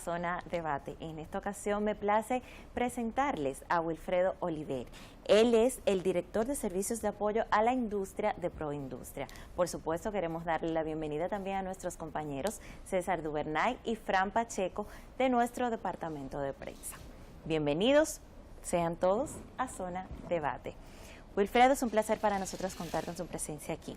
Zona Debate. En esta ocasión me place presentarles a Wilfredo Oliver. Él es el director de servicios de apoyo a la industria de Proindustria. Por supuesto, queremos darle la bienvenida también a nuestros compañeros César Duvernay y Fran Pacheco de nuestro departamento de prensa. Bienvenidos sean todos a Zona Debate. Wilfredo, es un placer para nosotros contar con su presencia aquí.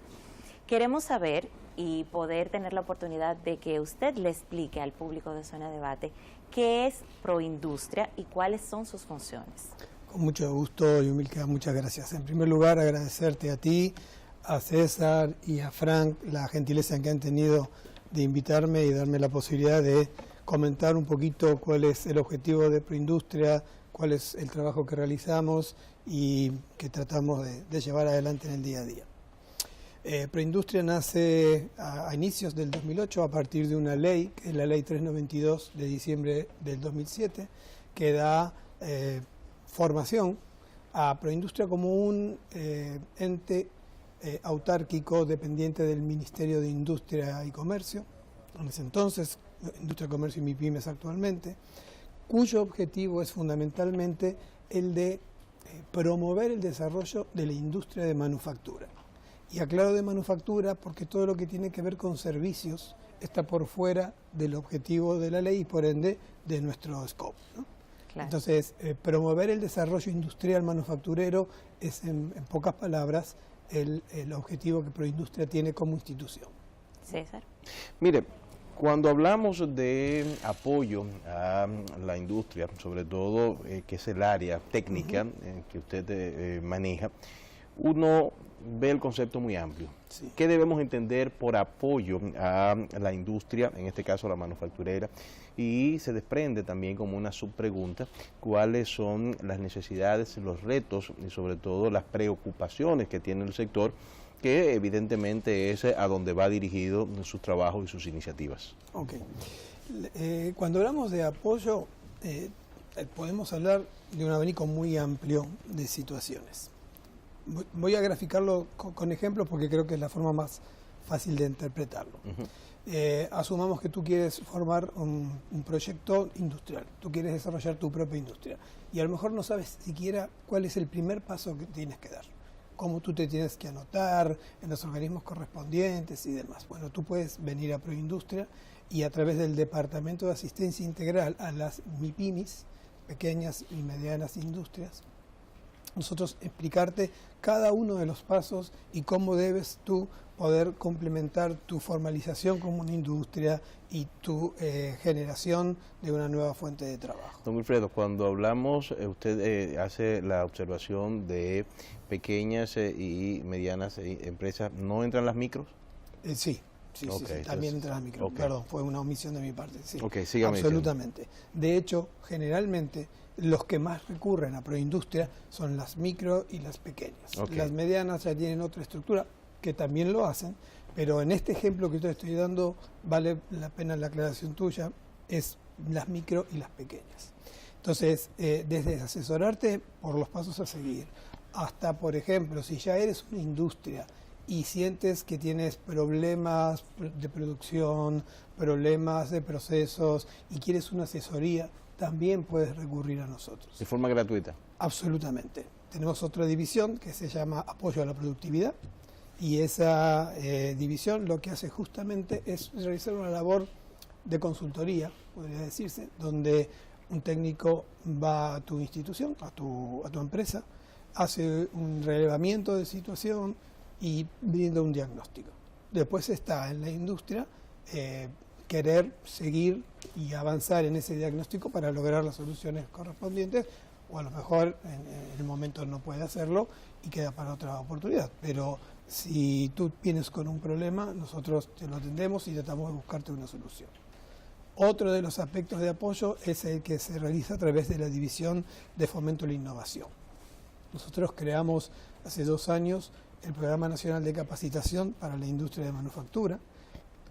Queremos saber y poder tener la oportunidad de que usted le explique al público de Zona Debate qué es Proindustria y cuáles son sus funciones. Con mucho gusto, Yumilka, muchas gracias. En primer lugar, agradecerte a ti, a César y a Frank la gentileza que han tenido de invitarme y darme la posibilidad de comentar un poquito cuál es el objetivo de Proindustria, cuál es el trabajo que realizamos y que tratamos de llevar adelante en el día a día. Proindustria nace a inicios del 2008 a partir de una ley, que es la ley 392 de diciembre del 2007, que da formación a Proindustria como un ente autárquico dependiente del Ministerio de Industria y Comercio, en ese entonces, Industria, Comercio y MIPYMES actualmente, cuyo objetivo es fundamentalmente el de promover el desarrollo de la industria de manufactura. Y aclaro de manufactura porque todo lo que tiene que ver con servicios está por fuera del objetivo de la ley y por ende de nuestro scope, ¿no? Claro. Entonces, promover el desarrollo industrial manufacturero es, en pocas palabras, el objetivo que Proindustria tiene como institución. César. Mire, cuando hablamos de apoyo a la industria, sobre todo que es el área técnica que usted maneja, uno ve el concepto muy amplio. Sí. ¿Qué debemos entender por apoyo a la industria, en este caso la manufacturera? Y se desprende también como una subpregunta, ¿cuáles son las necesidades, los retos y sobre todo las preocupaciones que tiene el sector, que evidentemente es a donde va dirigido sus trabajos y sus iniciativas? Ok. Cuando hablamos de apoyo, podemos hablar de un abanico muy amplio de situaciones. Voy a graficarlo con ejemplos porque creo que es la forma más fácil de interpretarlo. Asumamos que tú quieres formar un proyecto industrial, tú quieres desarrollar tu propia industria y a lo mejor no sabes siquiera cuál es el primer paso que tienes que dar, cómo tú te tienes que anotar en los organismos correspondientes y demás. Bueno, tú puedes venir a Proindustria y a través del Departamento de Asistencia Integral a las MIPYMES, pequeñas y medianas industrias, nosotros explicarte cada uno de los pasos y cómo debes tú poder complementar tu formalización como una industria y tu generación de una nueva fuente de trabajo. Don Wilfredo, cuando hablamos, usted hace la observación de pequeñas y medianas empresas, ¿no entran las micros? Sí. Sí, okay, sí, también entran las micros. Okay. Perdón, fue una omisión de mi parte. Sí, okay, sígame absolutamente. Diciendo. De hecho, generalmente, los que más recurren a Proindustria son las micro y las pequeñas. Okay. Las medianas ya tienen otra estructura, que también lo hacen, pero en este ejemplo que te estoy dando, vale la pena la aclaración tuya, es las micro y las pequeñas. Entonces, desde asesorarte por los pasos a seguir, hasta, por ejemplo, si ya eres una industria y sientes que tienes problemas de producción, problemas de procesos y quieres una asesoría, también puedes recurrir a nosotros. ¿De forma gratuita? Absolutamente. Tenemos otra división que se llama Apoyo a la Productividad y esa división lo que hace justamente es realizar una labor de consultoría, podría decirse, donde un técnico va a tu institución, a tu empresa, hace un relevamiento de situación y brinda un diagnóstico. Después está en la industria querer seguir y avanzar en ese diagnóstico para lograr las soluciones correspondientes, o a lo mejor en el momento no puede hacerlo y queda para otra oportunidad. Pero si tú vienes con un problema, nosotros te lo atendemos y tratamos de buscarte una solución. Otro de los aspectos de apoyo es el que se realiza a través de la División de Fomento a la Innovación. Nosotros creamos hace 2 años el Programa Nacional de Capacitación para la Industria de Manufactura,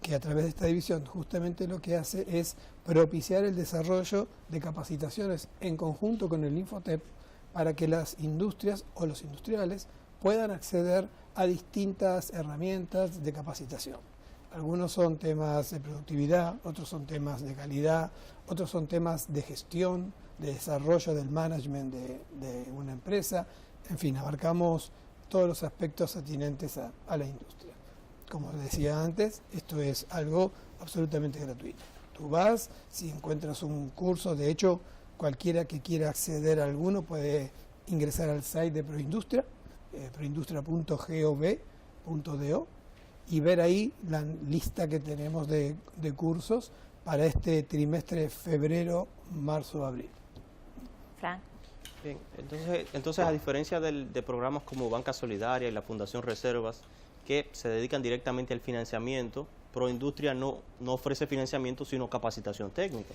que a través de esta división justamente lo que hace es propiciar el desarrollo de capacitaciones en conjunto con el Infotep para que las industrias o los industriales puedan acceder a distintas herramientas de capacitación. Algunos son temas de productividad, otros son temas de calidad, otros son temas de gestión, de desarrollo del management de una empresa. En fin, abarcamos todos los aspectos atinentes a la industria. Como decía antes, esto es algo absolutamente gratuito. Tú vas, si encuentras un curso, de hecho, cualquiera que quiera acceder a alguno puede ingresar al site de Proindustria, proindustria.gov.do, y ver ahí la lista que tenemos de cursos para este trimestre febrero, marzo, abril. Frank. Bien, entonces a diferencia de programas como Banca Solidaria y la Fundación Reservas, que se dedican directamente al financiamiento, Proindustria no ofrece financiamiento, sino capacitación técnica.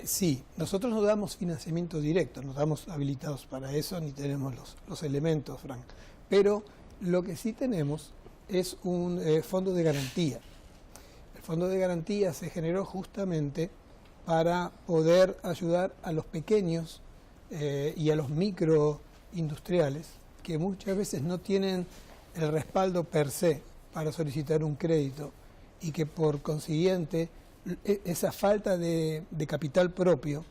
Sí, nosotros no damos financiamiento directo, no estamos habilitados para eso, ni tenemos los elementos, Frank. Pero lo que sí tenemos es un fondo de garantía. El fondo de garantía se generó justamente para poder ayudar a los pequeños y a los microindustriales que muchas veces no tienen el respaldo per se para solicitar un crédito y que por consiguiente esa falta de capital propio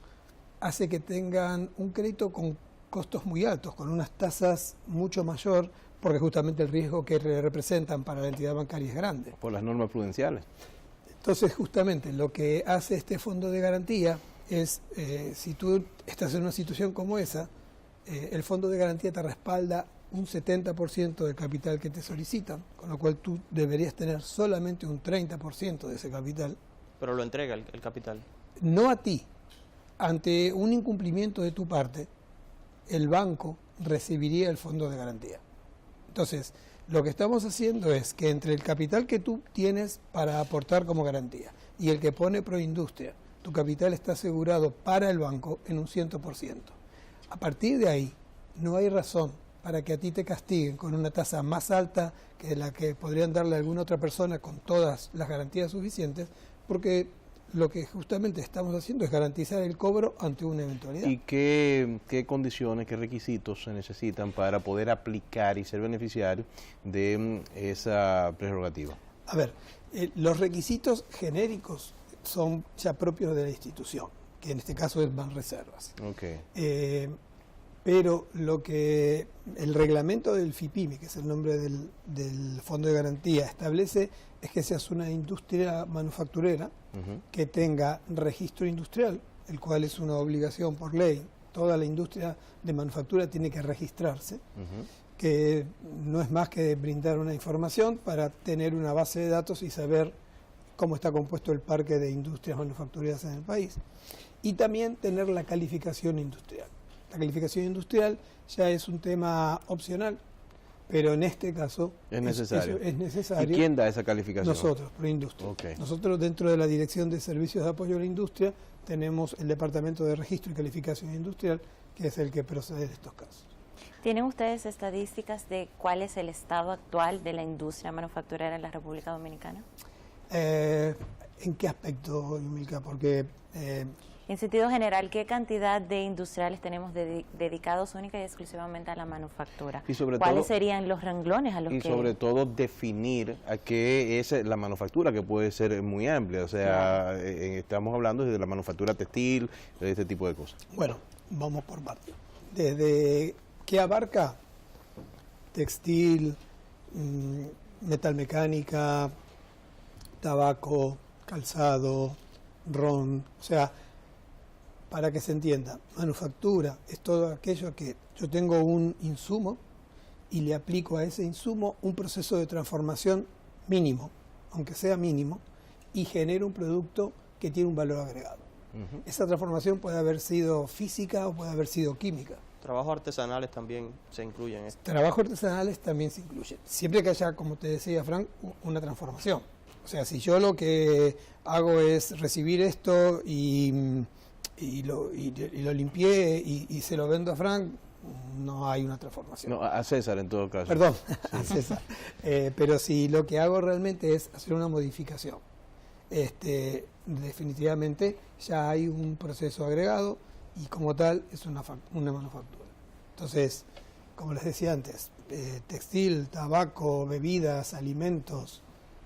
hace que tengan un crédito con costos muy altos, con unas tasas mucho mayor, porque justamente el riesgo que representan para la entidad bancaria es grande. Por las normas prudenciales. Entonces, justamente lo que hace este fondo de garantía es, si tú estás en una situación como esa, el fondo de garantía te respalda un 70% del capital que te solicitan, con lo cual tú deberías tener solamente un 30% de ese capital. Pero lo entrega el capital. No a ti. Ante un incumplimiento de tu parte, el banco recibiría el fondo de garantía. Entonces, lo que estamos haciendo es que entre el capital que tú tienes para aportar como garantía y el que pone Proindustria, tu capital está asegurado para el banco en un 100%. A partir de ahí, no hay razón para que a ti te castiguen con una tasa más alta que la que podrían darle a alguna otra persona con todas las garantías suficientes, porque lo que justamente estamos haciendo es garantizar el cobro ante una eventualidad. ¿Y qué condiciones, qué requisitos se necesitan para poder aplicar y ser beneficiario de esa prerrogativa? A ver, los requisitos genéricos son ya propios de la institución, que en este caso es Banreservas. Okay. Pero lo que el reglamento del FIPIMI, que es el nombre del Fondo de Garantía, establece es que seas una industria manufacturera que tenga registro industrial, el cual es una obligación por ley. Toda la industria de manufactura tiene que registrarse, que no es más que brindar una información para tener una base de datos y saber cómo está compuesto el parque de industrias manufactureras en el país. Y también tener la calificación industrial. La calificación industrial ya es un tema opcional, pero en este caso es necesario. Es necesario. ¿Y quién da esa calificación? Nosotros, Proindustria. Okay. Nosotros, dentro de la Dirección de Servicios de Apoyo a la Industria, tenemos el Departamento de Registro y Calificación Industrial, que es el que procede en estos casos. ¿Tienen ustedes estadísticas de cuál es el estado actual de la industria manufacturera en la República Dominicana? ¿En qué aspecto, Yumilka? Porque en sentido general, ¿qué cantidad de industriales tenemos dedicados única y exclusivamente a la manufactura? Y sobre ¿Cuáles todo, serían los renglones a los que...? Y sobre todo definir a qué es la manufactura, que puede ser muy amplia. O sea, claro, estamos hablando de la manufactura textil, de este tipo de cosas. Bueno, vamos por partes. Desde qué abarca textil, metalmecánica, tabaco, calzado, ron, o sea, para que se entienda, manufactura es todo aquello que yo tengo un insumo y le aplico a ese insumo un proceso de transformación mínimo, aunque sea mínimo, y genero un producto que tiene un valor agregado. Esa transformación puede haber sido física o puede haber sido química. ¿Trabajos artesanales también se incluyen en esto? Trabajos artesanales también se incluyen, siempre que haya, como te decía Frank, una transformación. O sea, si yo lo que hago es recibir esto y lo limpié y se lo vendo a Frank, no hay una transformación. No, a César en todo caso. Perdón, a César. Pero si lo que hago realmente es hacer una modificación, definitivamente ya hay un proceso agregado y como tal es una manufactura. Entonces, como les decía antes, textil, tabaco, bebidas, alimentos,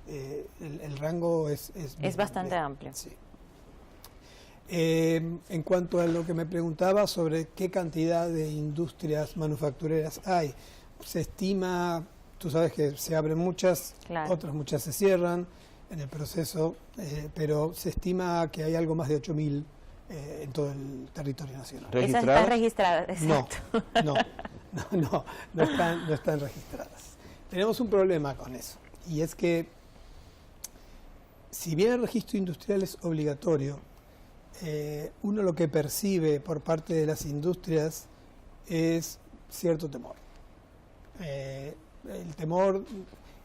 el rango es bastante amplio. Sí. En cuanto a lo que me preguntaba sobre qué cantidad de industrias manufactureras hay, se estima, tú sabes que se abren muchas, claro, otras muchas se cierran en el proceso, pero se estima que hay algo más de 8.000 en todo el territorio nacional. Esas están registradas, exacto. No están registradas. Tenemos un problema con eso, y es que si bien el registro industrial es obligatorio, uno lo que percibe por parte de las industrias es cierto temor. El temor,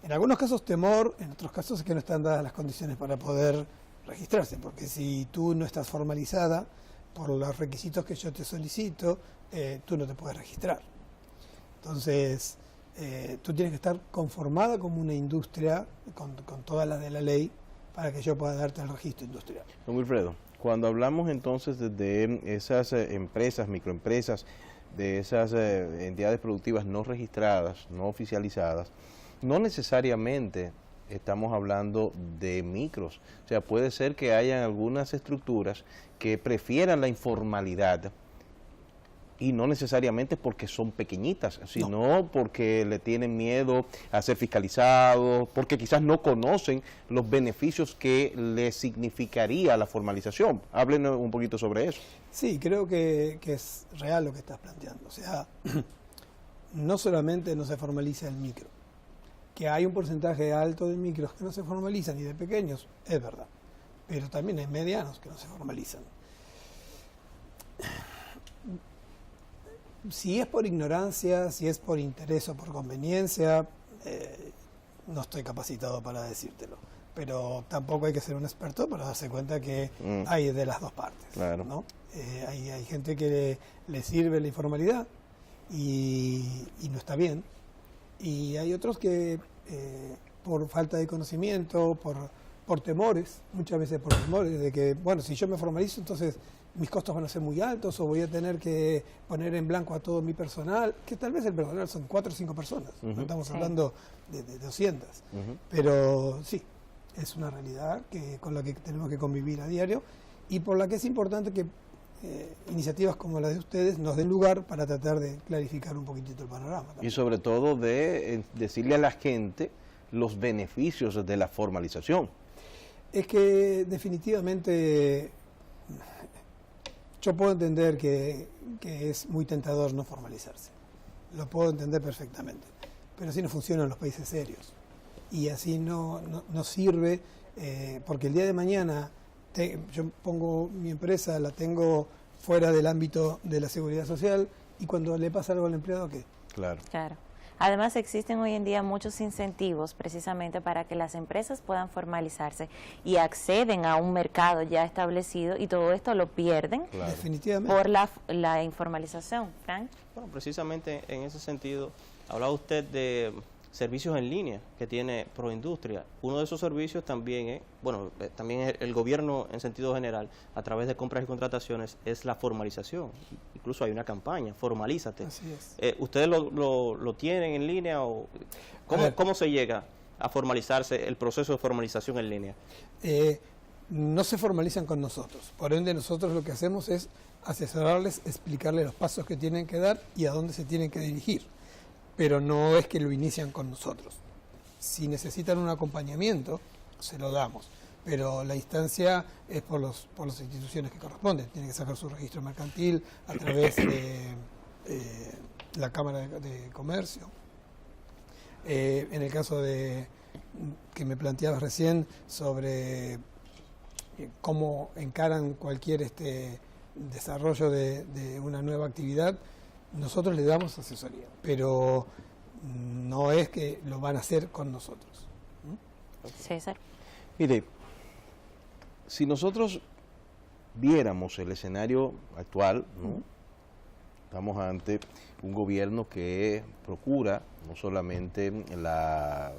en algunos casos temor, en otros casos es que no están dadas las condiciones para poder registrarse, porque si tú no estás formalizada por los requisitos que yo te solicito, tú no te puedes registrar. Entonces, tú tienes que estar conformada como una industria con todas las de la ley para que yo pueda darte el registro industrial. Don Wilfredo, cuando hablamos entonces de esas empresas, microempresas, de esas entidades productivas no registradas, no oficializadas, no necesariamente estamos hablando de micros. O sea, puede ser que hayan algunas estructuras que prefieran la informalidad, y no necesariamente porque son pequeñitas, sino porque le tienen miedo a ser fiscalizados, porque quizás no conocen los beneficios que les significaría la formalización. Háblenos un poquito sobre eso. Sí, creo que es real lo que estás planteando. O sea, no solamente no se formaliza el micro, que hay un porcentaje alto de micros que no se formalizan y de pequeños, es verdad, pero también hay medianos que no se formalizan. Si es por ignorancia, si es por interés o por conveniencia, no estoy capacitado para decírtelo. Pero tampoco hay que ser un experto para darse cuenta que hay de las dos partes. Claro. ¿No? Hay gente que le sirve la informalidad y no está bien. Y hay otros que por falta de conocimiento, por temores, muchas veces por temores, de que, bueno, si yo me formalizo, entonces mis costos van a ser muy altos o voy a tener que poner en blanco a todo mi personal, que tal vez el personal son 4 o 5 personas, no estamos hablando de 200. Pero sí, es una realidad con la que tenemos que convivir a diario y por la que es importante que iniciativas como la de ustedes nos den lugar para tratar de clarificar un poquitito el panorama también. Y sobre todo de decirle a la gente los beneficios de la formalización. Es que definitivamente yo puedo entender que es muy tentador no formalizarse, lo puedo entender perfectamente, pero así no funciona en los países serios y así no sirve, porque el día de mañana yo pongo mi empresa, la tengo fuera del ámbito de la seguridad social y cuando le pasa algo al empleado, ¿qué? Claro. Además, existen hoy en día muchos incentivos precisamente para que las empresas puedan formalizarse y acceden a un mercado ya establecido y todo esto lo pierden definitivamente por la informalización. Frank. Bueno, precisamente en ese sentido, hablaba usted de servicios en línea que tiene Proindustria. Uno de esos servicios también es, también el gobierno en sentido general, a través de compras y contrataciones, es la formalización. Incluso hay una campaña, formalízate. Así es. ¿Ustedes lo tienen en línea o cómo se llega a formalizarse, el proceso de formalización en línea? No se formalizan con nosotros. Por ende, nosotros lo que hacemos es asesorarles, explicarles los pasos que tienen que dar y a dónde se tienen que dirigir. Pero no es que lo inician con nosotros. Si necesitan un acompañamiento, se lo damos. Pero la instancia es por las instituciones que corresponden. Tienen que sacar su registro mercantil a través de la Cámara de Comercio. En el caso de que me planteabas recién sobre cómo encaran cualquier desarrollo de una nueva actividad, nosotros le damos asesoría, pero no es que lo van a hacer con nosotros. César. Mire, si nosotros viéramos el escenario actual, ¿no? Estamos ante un gobierno que procura no solamente la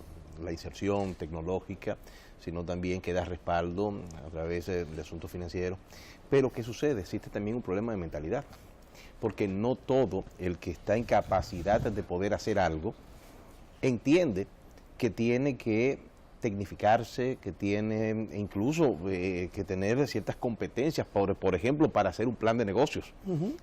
inserción tecnológica, sino también que da respaldo a través de asuntos financieros. Pero ¿qué sucede? Existe también un problema de mentalidad, porque no todo el que está en capacidad de poder hacer algo entiende que tiene que tecnificarse, que tiene incluso que tener ciertas competencias, por ejemplo, para hacer un plan de negocios.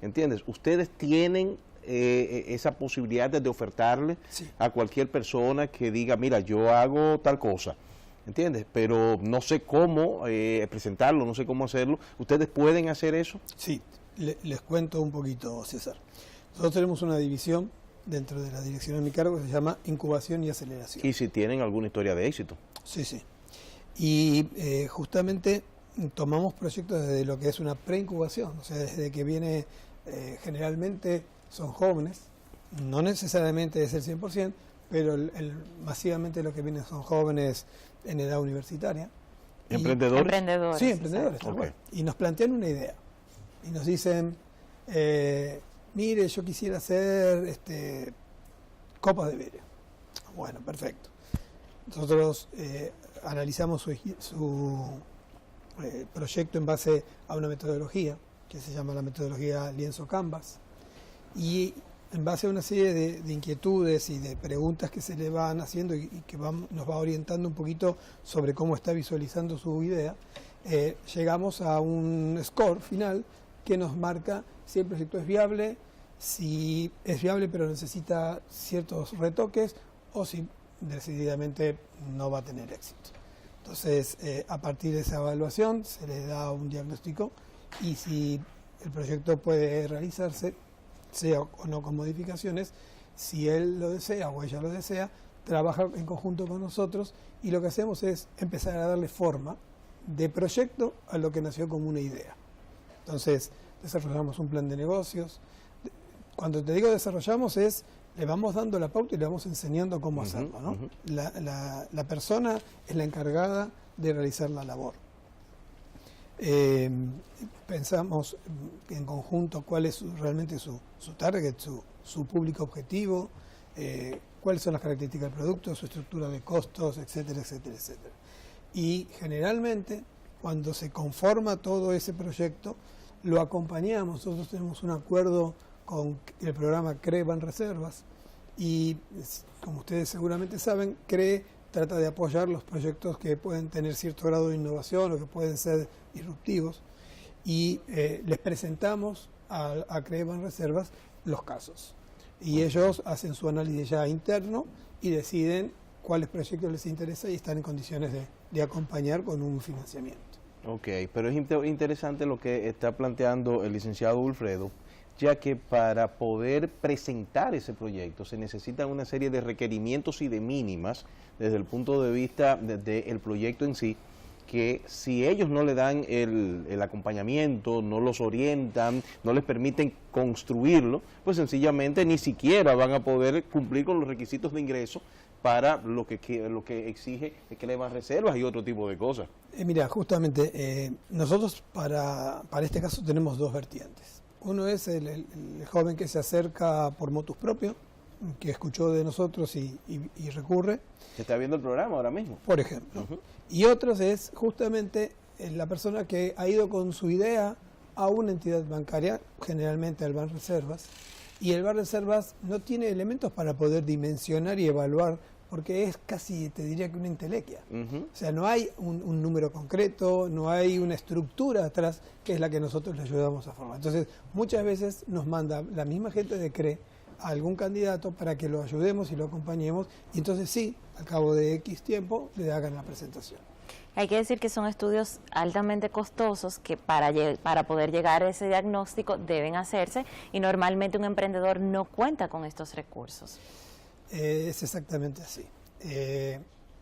¿Entiendes? Ustedes tienen esa posibilidad de ofertarle a cualquier persona que diga, mira, yo hago tal cosa. ¿Entiendes? Pero no sé cómo presentarlo, no sé cómo hacerlo. ¿Ustedes pueden hacer eso? Sí, les cuento un poquito, César. Nosotros tenemos una división dentro de la dirección a mi cargo que se llama Incubación y Aceleración. Y si tienen alguna historia de éxito. Sí, sí. Y justamente tomamos proyectos desde lo que es una preincubación, o sea, desde que viene, generalmente son jóvenes, no necesariamente es el 100%, pero masivamente lo que vienen son jóvenes en edad universitaria. ¿Emprendedores? Emprendedores. Sí, emprendedores. Exacto. Y nos plantean una idea. Y nos dicen, mire, yo quisiera hacer copas de vidrio. Bueno, perfecto. Nosotros analizamos su proyecto en base a una metodología que se llama la metodología lienzo Canvas. Y en base a una serie de inquietudes y de preguntas que se le van haciendo y que nos va orientando un poquito sobre cómo está visualizando su idea, llegamos a un score final que nos marca si el proyecto es viable, si es viable pero necesita ciertos retoques o si decididamente no va a tener éxito. Entonces, a partir de esa evaluación se le da un diagnóstico y si el proyecto puede realizarse, sea o no con modificaciones, si él lo desea o ella lo desea, trabaja en conjunto con nosotros y lo que hacemos es empezar a darle forma de proyecto a lo que nació como una idea. Entonces, desarrollamos un plan de negocios. Cuando te digo desarrollamos es, le vamos dando la pauta y le vamos enseñando cómo hacerlo, ¿no? La persona es la encargada de realizar la labor. Pensamos en conjunto cuál es realmente su target, su público objetivo, cuáles son las características del producto, su estructura de costos, etcétera, etcétera, etcétera. Y generalmente, cuando se conforma todo ese proyecto, lo acompañamos. Nosotros tenemos un acuerdo con el programa CRE Banreservas y, como ustedes seguramente saben, CRE trata de apoyar los proyectos que pueden tener cierto grado de innovación o que pueden ser disruptivos y les presentamos a CRE Banreservas los casos y ellos hacen su análisis ya interno y deciden cuáles proyectos les interesa y están en condiciones de acompañar con un financiamiento. Ok, pero es interesante lo que está planteando el licenciado Wilfredo, ya que para poder presentar ese proyecto se necesitan una serie de requerimientos y de mínimas desde el punto de vista del proyecto en sí, que si ellos no le dan el acompañamiento, no los orientan, no les permiten construirlo, pues sencillamente ni siquiera van a poder cumplir con los requisitos de ingreso para lo que exige que le van reservas y otro tipo de cosas. Mira, justamente nosotros para este caso tenemos dos vertientes. Uno es el joven que se acerca por motus propio, que escuchó de nosotros y recurre. ¿Se está viendo el programa ahora mismo? Por ejemplo. Y otros es justamente la persona que ha ido con su idea a una entidad bancaria, generalmente al Banreservas, y el Banreservas no tiene elementos para poder dimensionar y evaluar, porque es casi, te diría que una entelequia. O sea, no hay un número concreto, no hay una estructura atrás que es la que nosotros le ayudamos a formar. Entonces, muchas veces nos manda la misma gente de CRE a algún candidato para que lo ayudemos y lo acompañemos, y entonces sí, al cabo de X tiempo, le hagan la presentación. Hay que decir que son estudios altamente costosos que para poder llegar a ese diagnóstico deben hacerse y normalmente un emprendedor no cuenta con estos recursos. Es exactamente así.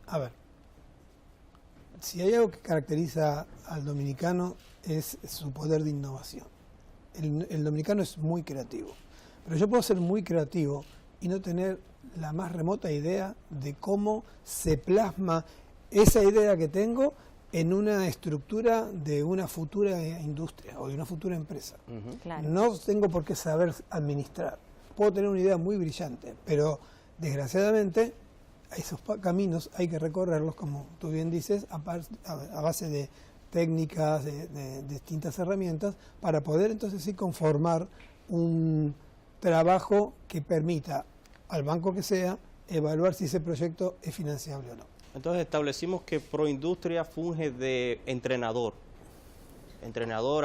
A ver, si hay algo que caracteriza al dominicano es su poder de innovación. El dominicano es muy creativo, pero yo puedo ser muy creativo y no tener la más remota idea de cómo se plasma esa idea que tengo en una estructura de una futura industria o de una futura empresa. Claro. No tengo por qué saber administrar. Puedo tener una idea muy brillante, pero desgraciadamente esos caminos hay que recorrerlos, como tú bien dices, a base de técnicas, de distintas herramientas, para poder entonces sí conformar un trabajo que permita al banco que sea evaluar si ese proyecto es financiable o no. Entonces establecimos que Proindustria funge de entrenador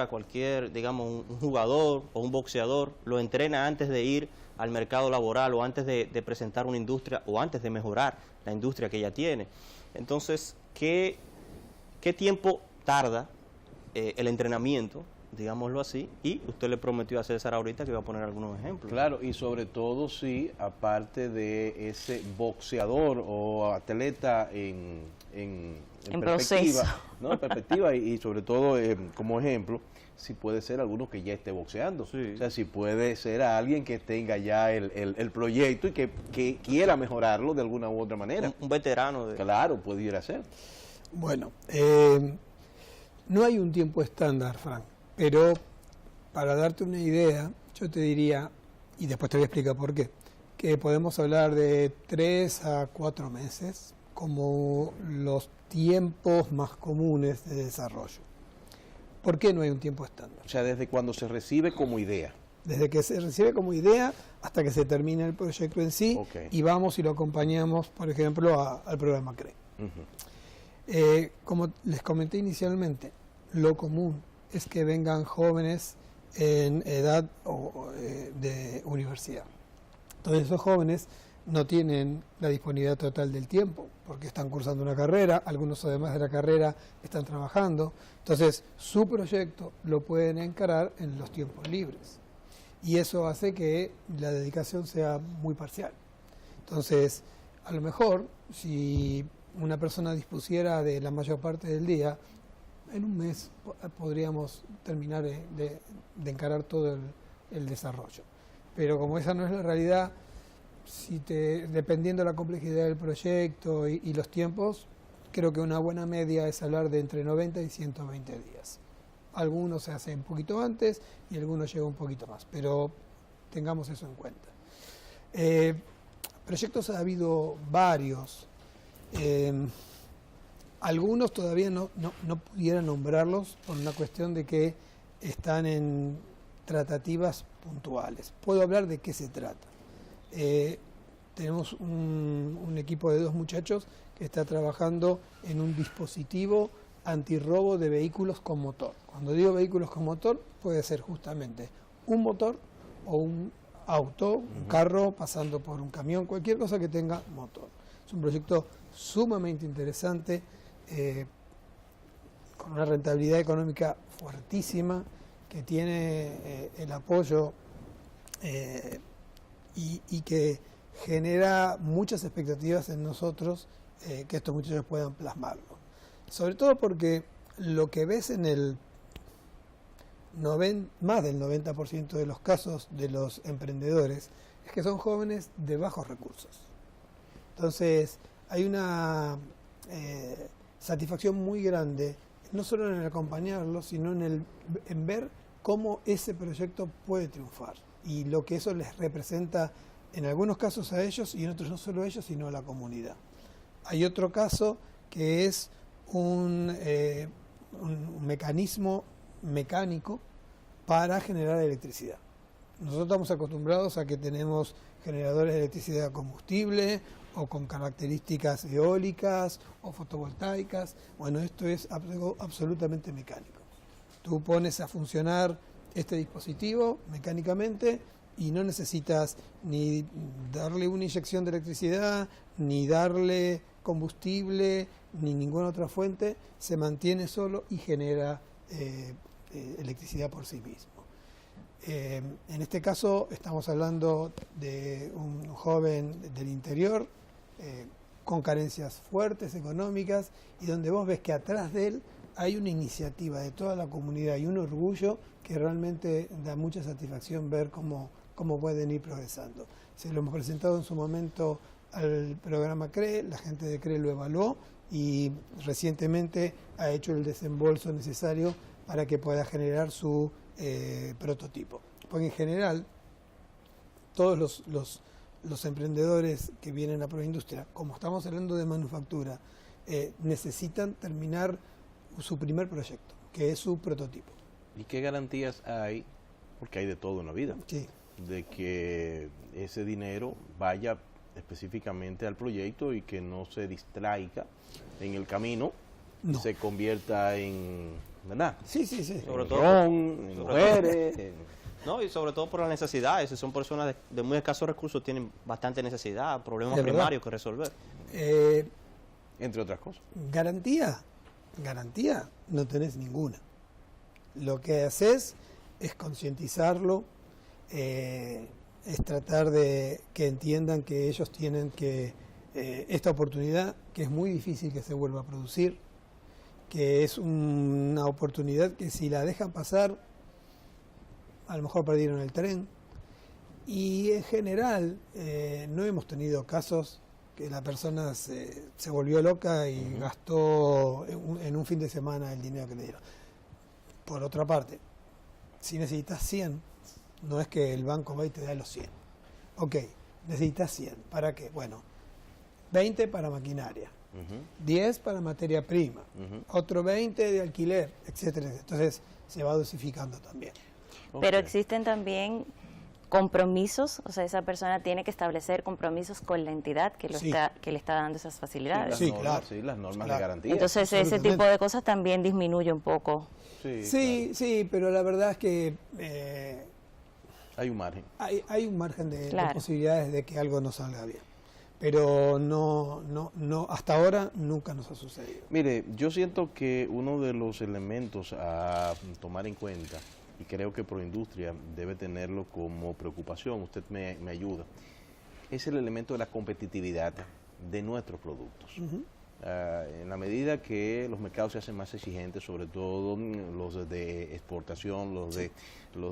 a cualquier, digamos, un jugador o un boxeador, lo entrena antes de ir al mercado laboral o antes de presentar una industria o antes de mejorar la industria que ya tiene. Entonces, ¿qué tiempo tarda el entrenamiento, digámoslo así? Y usted le prometió a César ahorita que iba a poner algunos ejemplos. Claro, y sobre todo si aparte de ese boxeador o atleta en perspectiva, proceso. ¿no? En perspectiva y sobre todo como ejemplo, si puede ser alguno que ya esté boxeando. Sí. O sea, si puede ser a alguien que tenga ya el proyecto y que quiera mejorarlo de alguna u otra manera. Un veterano. Claro, pudiera ser. Bueno, no hay un tiempo estándar, Frank, pero para darte una idea, yo te diría, y después te voy a explicar por qué, que podemos hablar de 3 a 4 meses como los tiempos más comunes de desarrollo. ¿Por qué no hay un tiempo estándar? O sea, desde cuando se recibe como idea. Desde que se recibe como idea hasta que se termina el proyecto en sí, Ok. y vamos y lo acompañamos, por ejemplo, al programa CRE. Ujú. Como les comenté inicialmente, lo común es que vengan jóvenes en edad de universidad. Entonces esos jóvenes no tienen la disponibilidad total del tiempo, porque están cursando una carrera, algunos además de la carrera están trabajando. Entonces su proyecto lo pueden encarar en los tiempos libres. Y eso hace que la dedicación sea muy parcial. Entonces, a lo mejor, si una persona dispusiera de la mayor parte del día, en un mes podríamos terminar de encarar todo el desarrollo. Pero como esa no es la realidad, dependiendo de la complejidad del proyecto y los tiempos, creo que una buena media es hablar de entre 90 y 120 días. Algunos se hacen un poquito antes y algunos llegan un poquito más, pero tengamos eso en cuenta. Proyectos ha habido varios. Algunos todavía no pudiera nombrarlos por una cuestión de que están en tratativas puntuales. Puedo hablar de qué se trata. Tenemos un equipo de 2 muchachos que está trabajando en un dispositivo antirrobo de vehículos con motor. Cuando digo vehículos con motor, puede ser justamente un motor o un auto, un carro pasando por un camión, cualquier cosa que tenga motor. Es un proyecto sumamente interesante, con una rentabilidad económica fuertísima, que tiene el apoyo y que genera muchas expectativas en nosotros, que estos muchachos puedan plasmarlo. Sobre todo porque lo que ves en el más del 90% de los casos de los emprendedores es que son jóvenes de bajos recursos. Entonces hay una satisfacción muy grande, no solo en el acompañarlos, sino en ver cómo ese proyecto puede triunfar y lo que eso les representa en algunos casos a ellos y en otros no solo a ellos, sino a la comunidad. Hay otro caso que es un mecanismo mecánico para generar electricidad. Nosotros estamos acostumbrados a que tenemos generadores de electricidad a combustible o con características eólicas o fotovoltaicas. Bueno, esto es algo absolutamente mecánico. Tú pones a funcionar este dispositivo mecánicamente y no necesitas ni darle una inyección de electricidad, ni darle combustible, ni ninguna otra fuente, se mantiene solo y genera electricidad por sí mismo. En este caso estamos hablando de un joven del interior con carencias fuertes económicas y donde vos ves que atrás de él hay una iniciativa de toda la comunidad y un orgullo que realmente da mucha satisfacción ver cómo pueden ir progresando. Se lo hemos presentado en su momento al programa CRE, la gente de CRE lo evaluó y recientemente ha hecho el desembolso necesario para que pueda generar su prototipo. Porque en general, todos los emprendedores que vienen a Proindustria, como estamos hablando de manufactura, necesitan terminar su primer proyecto, que es su prototipo. ¿Y qué garantías hay? Porque hay de todo en la vida. Sí. De que ese dinero vaya específicamente al proyecto y que no se distraiga en el camino y No. se convierta en, ¿verdad? Sí, sí, sí. Sobre En todo- ron, en sobre mujeres, No, y sobre todo por las necesidades. Si son personas de muy escasos recursos, tienen bastante necesidad, problemas Es verdad. primarios que resolver. entre otras cosas. Garantía no tenés ninguna. Lo que haces es concientizarlo, es tratar de que entiendan que ellos tienen que esta oportunidad, que es muy difícil que se vuelva a producir, que es una oportunidad que si la dejan pasar, a lo mejor perdieron el tren. Y en general no hemos tenido casos que la persona se volvió loca y gastó en un fin de semana el dinero que le dieron. Por otra parte, si necesitas 100, no es que el banco va y te da los 100. Ok, necesitas 100. ¿Para qué? Bueno, 20 para maquinaria, 10 para materia prima, otro 20 de alquiler, etcétera. Entonces se va dosificando también. Pero Ok. existen también compromisos, o sea, esa persona tiene que establecer compromisos con la entidad que, Sí. que le está dando esas Sí, facilidades. las Sí, normas, claro. sí, las normas Claro. de garantía. Entonces ese Absolutamente. tipo de cosas también disminuye un poco. sí, Sí, sí, pero la verdad es que claro, hay un margen. hay un margen de Claro. posibilidades de que algo no salga bien. Pero no, hasta ahora nunca nos ha sucedido. Mire, yo siento que uno de los elementos a tomar en cuenta, y creo que Proindustria debe tenerlo como preocupación, usted me ayuda, es el elemento de la competitividad de nuestros productos. En la medida que los mercados se hacen más exigentes, sobre todo los de exportación, los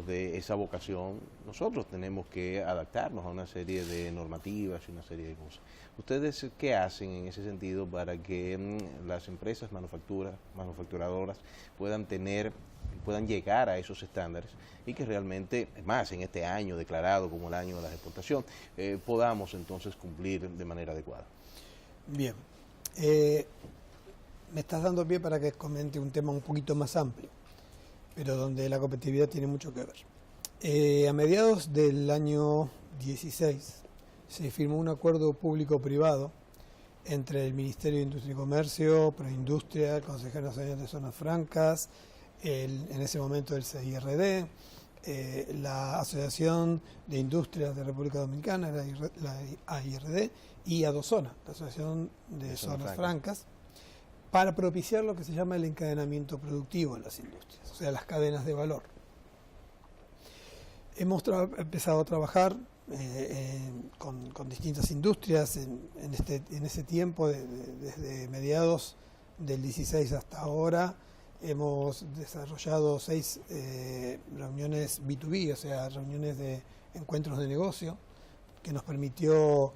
de esa vocación, nosotros tenemos que adaptarnos a una serie de normativas y una serie de cosas. ¿Ustedes qué hacen en ese sentido para que las empresas manufacturadoras puedan llegar a esos estándares y que realmente, es más, en este año declarado como el año de la exportación, podamos entonces cumplir de manera adecuada? Bien. Me estás dando pie para que comente un tema un poquito más amplio, pero donde la competitividad tiene mucho que ver. A mediados del año 16 se firmó un acuerdo público-privado entre el Ministerio de Industria y Comercio, Proindustria, el Consejo Nacional de Zonas Francas, en ese momento el CIRD, la Asociación de Industrias de República Dominicana, la AIRD, y Adozona, la Asociación de Zonas Francas, para propiciar lo que se llama el encadenamiento productivo en las industrias, o sea, las cadenas de valor. Hemos empezado a trabajar con distintas industrias en ese tiempo, desde mediados del 16 hasta ahora. Hemos desarrollado 6 reuniones B2B, o sea, reuniones de encuentros de negocio, que nos permitió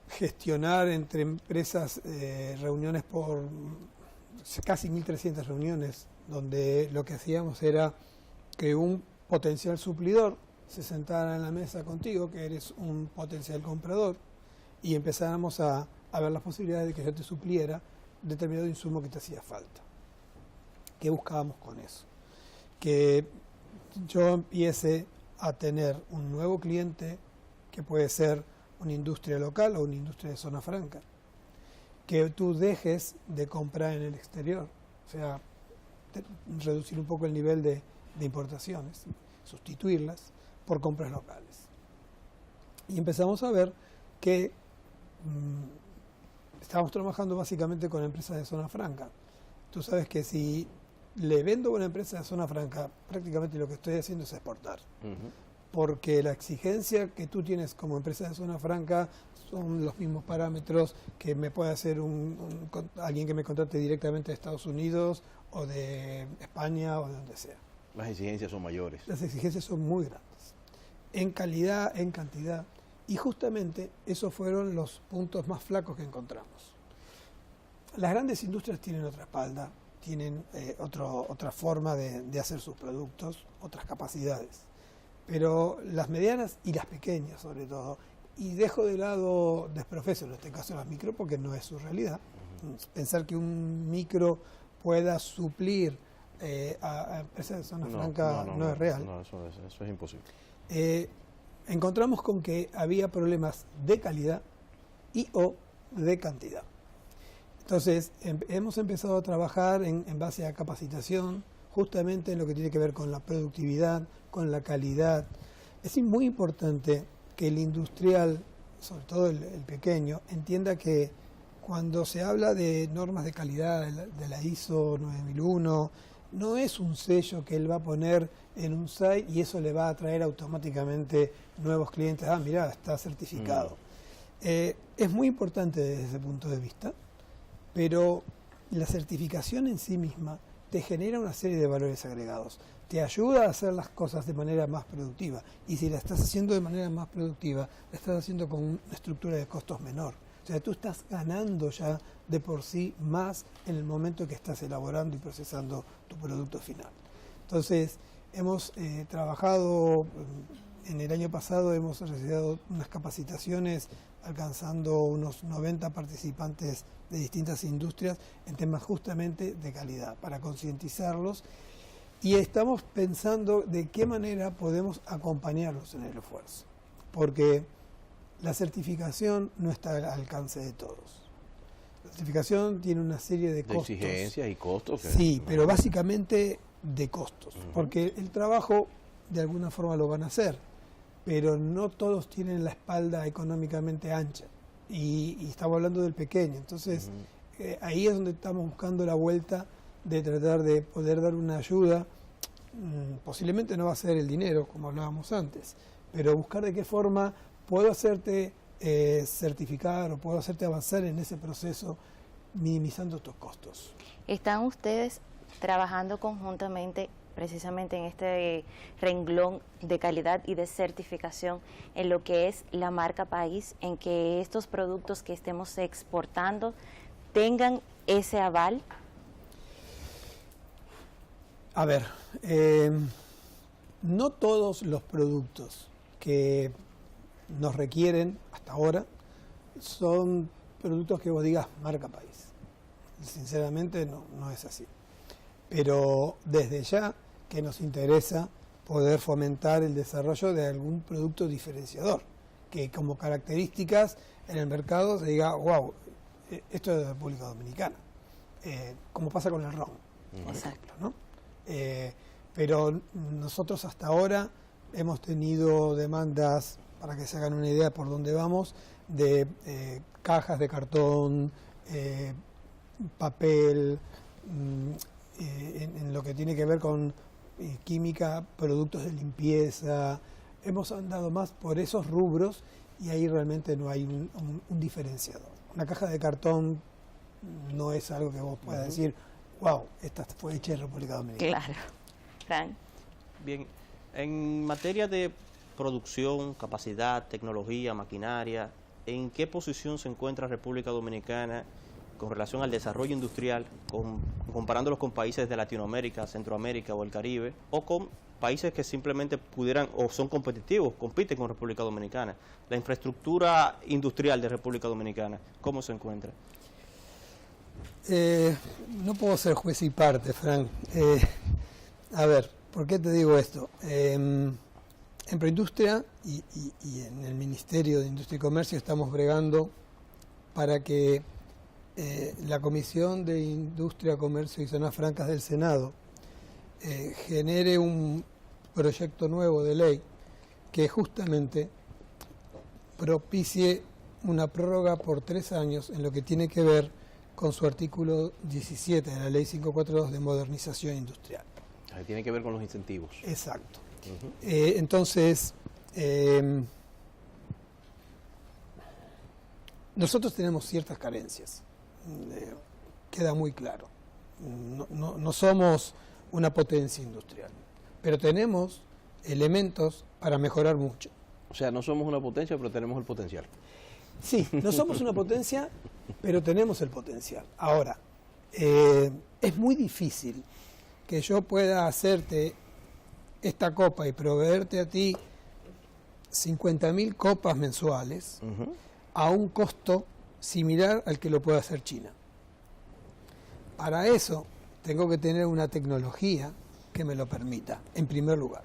gestionar entre empresas reuniones por casi 1.300 reuniones, donde lo que hacíamos era que un potencial suplidor se sentara en la mesa contigo, que eres un potencial comprador, y empezáramos a ver las posibilidades de que yo te supliera determinado insumo que te hacía falta. ¿Qué buscábamos con eso? Que yo empiece a tener un nuevo cliente, que puede ser una industria local o una industria de zona franca, que tú dejes de comprar en el exterior, o sea, reducir un poco el nivel de importaciones, sustituirlas por compras locales. Y empezamos a ver que estábamos trabajando básicamente con empresas de zona franca. Tú sabes que si le vendo a una empresa de zona franca, prácticamente lo que estoy haciendo es exportar. Porque la exigencia que tú tienes como empresa de zona franca son los mismos parámetros que me puede hacer alguien que me contrate directamente de Estados Unidos o de España o de donde sea. Las exigencias son mayores. Las exigencias son muy grandes, en calidad, en cantidad, y justamente esos fueron los puntos más flacos que encontramos. Las grandes industrias tienen otra espalda, tienen otra forma de hacer sus productos, otras capacidades. Pero las medianas y las pequeñas, sobre todo, y dejo de lado Desprofeso, en este caso las micro, porque no es su realidad. Pensar que un micro pueda suplir a empresas de zona franca no es real. No, eso es imposible. encontramos con que había problemas de calidad y o de cantidad. Entonces, hemos empezado a trabajar en base a capacitación, justamente en lo que tiene que ver con la productividad, con la calidad. Es muy importante que el industrial, sobre todo el pequeño, entienda que cuando se habla de normas de calidad de la ISO 9001, no es un sello que él va a poner en un site y eso le va a traer automáticamente nuevos clientes. Ah, mirá, está certificado. Es muy importante desde ese punto de vista, pero la certificación en sí misma te genera una serie de valores agregados. Te ayuda a hacer las cosas de manera más productiva. Y si la estás haciendo de manera más productiva, la estás haciendo con una estructura de costos menor. O sea, tú estás ganando ya de por sí más en el momento que estás elaborando y procesando tu producto final. Entonces, hemos trabajado, en el año pasado hemos realizado unas capacitaciones alcanzando unos 90 participantes de distintas industrias en temas justamente de calidad, para concientizarlos. Y estamos pensando de qué manera podemos acompañarlos en el esfuerzo, porque la certificación no está al alcance de todos. La certificación tiene una serie de costos. Exigencias y costos. Sí, pero básicamente de costos, porque el trabajo de alguna forma lo van a hacer, pero no todos tienen la espalda económicamente ancha. Y estamos hablando del pequeño. Entonces, ahí es donde estamos buscando la vuelta de tratar de poder dar una ayuda. Posiblemente no va a ser el dinero, como hablábamos antes, pero buscar de qué forma puedo hacerte certificar o puedo hacerte avanzar en ese proceso minimizando estos costos. ¿Están ustedes trabajando conjuntamente precisamente en este renglón de calidad y de certificación en lo que es la marca país, en que estos productos que estemos exportando tengan ese aval? A ver, no todos los productos que nos requieren hasta ahora son productos que vos digas marca país. Sinceramente no es así. Pero desde ya que nos interesa poder fomentar el desarrollo de algún producto diferenciador, que como características en el mercado se diga, wow, esto es de la República Dominicana, como pasa con el ron, por ejemplo, ¿no? Pero nosotros hasta ahora hemos tenido demandas, para que se hagan una idea por dónde vamos, de cajas de cartón, papel, en lo que tiene que ver con química, productos de limpieza. Hemos andado más por esos rubros y ahí realmente no hay un diferenciador. Una caja de cartón no es algo que vos puedas decir, wow, esta fue hecha en República Dominicana. Claro. Fran. Bien, en materia de producción, capacidad, tecnología, maquinaria, ¿en qué posición se encuentra República Dominicana con relación al desarrollo industrial, comparándolos con países de Latinoamérica, Centroamérica o el Caribe, o con países que simplemente pudieran o son competitivos, compiten con República Dominicana? La infraestructura industrial de República Dominicana, ¿cómo se encuentra? No puedo ser juez y parte, Frank. A ver, ¿por qué te digo esto? En Proindustria y en el Ministerio de Industria y Comercio estamos bregando para que la Comisión de Industria, Comercio y Zonas Francas del Senado genere un proyecto nuevo de ley que justamente propicie una prórroga por 3 años en lo que tiene que ver con su artículo 17 de la Ley 542 de Modernización Industrial. Tiene que ver con los incentivos. Exacto. Entonces, nosotros tenemos ciertas carencias, queda muy claro. No somos una potencia industrial, pero tenemos elementos para mejorar mucho. O sea, no somos una potencia, pero tenemos el potencial. Sí, no somos una potencia, pero tenemos el potencial. Ahora, es muy difícil que yo pueda hacerte esta copa y proveerte a ti 50.000 copas mensuales a un costo similar al que lo puede hacer China. Para eso tengo que tener una tecnología que me lo permita, en primer lugar.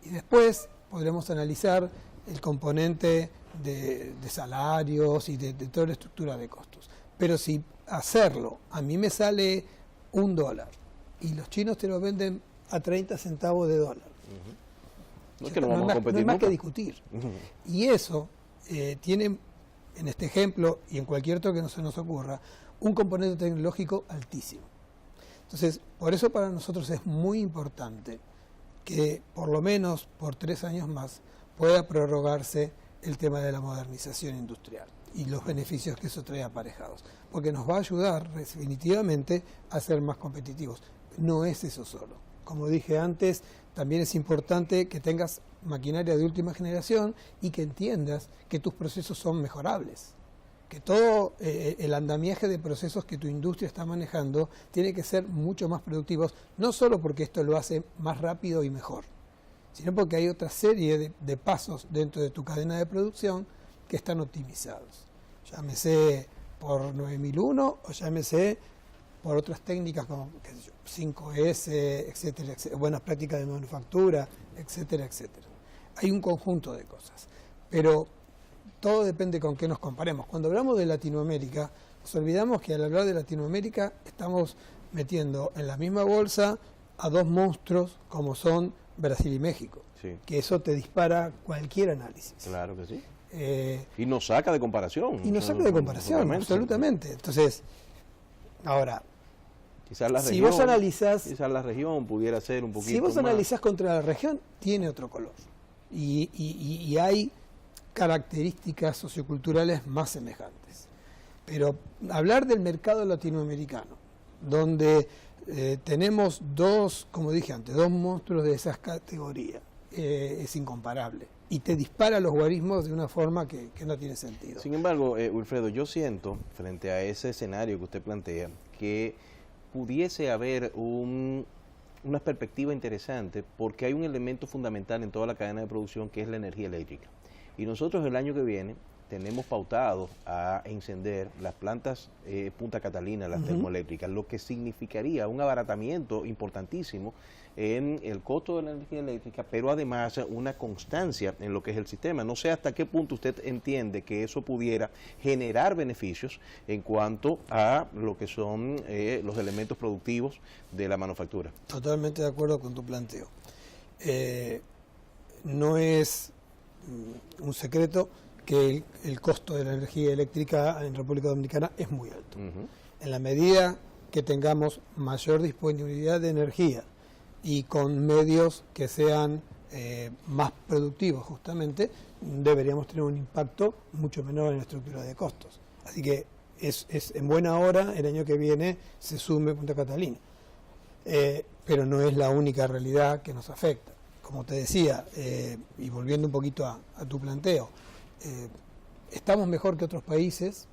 Y después, podremos analizar el componente de salarios y de toda la estructura de costos. Pero si hacerlo, a mí me sale $1 y los chinos te lo venden a 30 centavos de dólar. No es que no vamos a competir no hay más nunca. que discutir. Y eso tiene, en este ejemplo y en cualquier otro que no se nos ocurra, un componente tecnológico altísimo. Entonces, por eso para nosotros es muy importante que por lo menos por 3 años más pueda prorrogarse el tema de la modernización industrial y los beneficios que eso trae aparejados, porque nos va a ayudar definitivamente a ser más competitivos. No es eso solo. Como dije antes, también es importante que tengas maquinaria de última generación y que entiendas que tus procesos son mejorables, que todo el andamiaje de procesos que tu industria está manejando tiene que ser mucho más productivos, no solo porque esto lo hace más rápido y mejor, sino porque hay otra serie de pasos dentro de tu cadena de producción que están optimizados. Llámese por 9001 o llámese por otras técnicas como 5S, etcétera, etcétera, buenas prácticas de manufactura, etcétera, etcétera. Hay un conjunto de cosas, pero todo depende con qué nos comparemos. Cuando hablamos de Latinoamérica, nos olvidamos que al hablar de Latinoamérica estamos metiendo en la misma bolsa a 2 monstruos como son Brasil y México, Sí. que eso te dispara cualquier análisis. Claro que sí. Eh, Y nos saca de comparación. y nos saca de comparación, Totalmente. absolutamente. Entonces, ahora, Quizás la si región, vos analizás, quizás la región pudiera ser un poquito si vos más. analizás contra la región, tiene otro color. Y hay características socioculturales más semejantes. Pero hablar del mercado latinoamericano, donde tenemos 2, como dije antes, 2 monstruos de esas categorías, es incomparable. Y te dispara los guarismos de una forma que no tiene sentido. Sin embargo, Wilfredo, yo siento, frente a ese escenario que usted plantea, que pudiese haber una perspectiva interesante, porque hay un elemento fundamental en toda la cadena de producción que es la energía eléctrica. Y nosotros el año que viene tenemos pautado a encender las plantas Punta Catalina, las termoeléctricas, lo que significaría un abaratamiento importantísimo en el costo de la energía eléctrica, pero además una constancia en lo que es el sistema. No sé hasta qué punto usted entiende que eso pudiera generar beneficios en cuanto a lo que son los elementos productivos de la manufactura. Totalmente de acuerdo con tu planteo. No es un secreto que el costo de la energía eléctrica en República Dominicana es muy alto. En la medida que tengamos mayor disponibilidad de energía y con medios que sean más productivos justamente, deberíamos tener un impacto mucho menor en la estructura de costos. Así que es en buena hora el año que viene se sume Punta Catalina. Pero no es la única realidad que nos afecta. Como te decía, y volviendo un poquito a tu planteo, estamos mejor que otros países,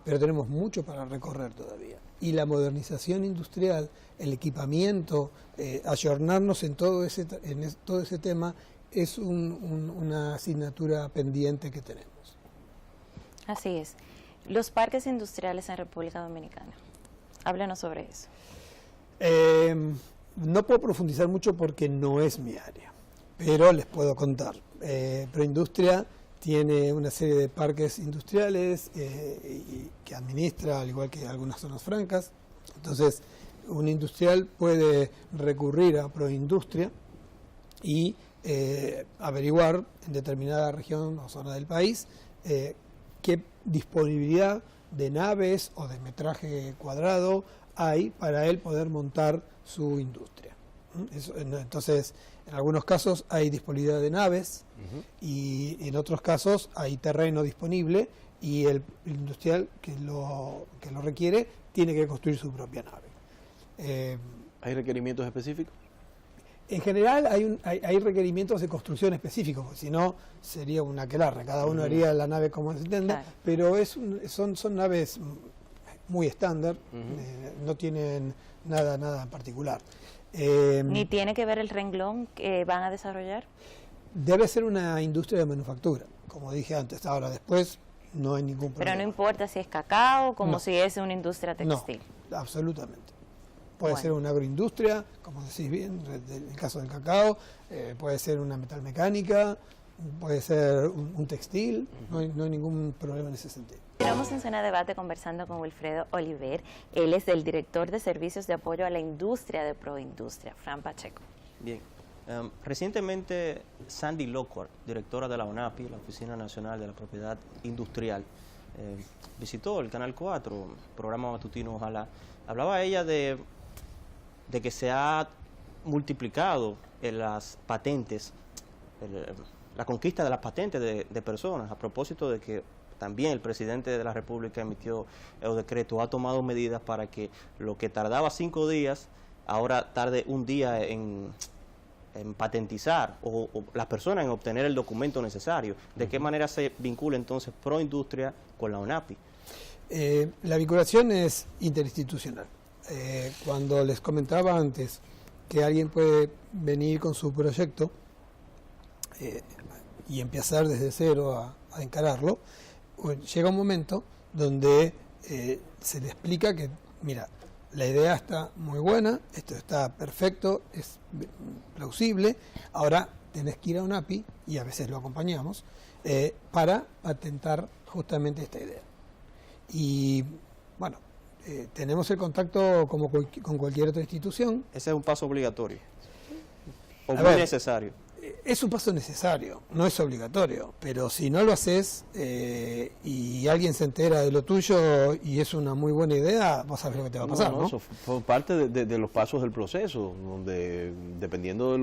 pero tenemos mucho para recorrer todavía. Y la modernización industrial, el equipamiento, ayornarnos en todo ese tema es una asignatura pendiente que tenemos. Así es. Los parques industriales en República Dominicana. Háblanos sobre eso. No puedo profundizar mucho porque no es mi área, pero les puedo contar. Proindustria tiene una serie de parques industriales que administra, al igual que algunas zonas francas. Entonces, un industrial puede recurrir a Proindustria y averiguar en determinada región o zona del país qué disponibilidad de naves o de metraje cuadrado hay para él poder montar su industria. Entonces, en algunos casos hay disponibilidad de naves y en otros casos hay terreno disponible y el industrial que lo requiere tiene que construir su propia nave. ¿Hay requerimientos específicos? En general hay requerimientos de construcción específicos, porque si no sería un aquelarre, cada uno haría la nave como se entienda, Claro. pero son naves muy estándar, no tienen nada en particular. ¿Ni tiene que ver el renglón que van a desarrollar? Debe ser una industria de manufactura, como dije antes. Ahora, después no hay ningún problema. Pero no importa si es cacao como No. si es una industria textil. No, absolutamente. Puede Bueno. ser una agroindustria, como decís bien, en el caso del cacao, puede ser una metalmecánica, puede ser un textil, no hay ningún problema en ese sentido. Estamos en Zona Debate conversando con Wilfredo Oliver. Él es el director de servicios de apoyo a la industria de Proindustria. Fran Pacheco. Bien. Recientemente, Sandy Lockhart, directora de la ONAPI, la Oficina Nacional de la Propiedad Industrial, visitó el Canal 4, programa matutino Ojalá. Hablaba ella de que se ha multiplicado en las patentes, la conquista de las patentes de personas, a propósito de que también el presidente de la República emitió el decreto, ha tomado medidas para que lo que tardaba 5 días, ahora tarde un día en patentizar o las personas en obtener el documento necesario. ¿De qué manera se vincula entonces Proindustria con la ONAPI? La vinculación es interinstitucional. Cuando les comentaba antes que alguien puede venir con su proyecto y empezar desde cero a encararlo, llega un momento donde se le explica que, mira, la idea está muy buena, esto está perfecto, es plausible, ahora tenés que ir a ONAPI, y a veces lo acompañamos, para patentar justamente esta idea. Y bueno, tenemos el contacto como con cualquier otra institución. Ese es un paso obligatorio, o A muy ver, necesario. Es un paso necesario, no es obligatorio, pero si no lo haces y alguien se entera de lo tuyo y es una muy buena idea, vas a ver lo que te va a pasar, ¿no? Eso fue parte de los pasos del proceso, donde dependiendo de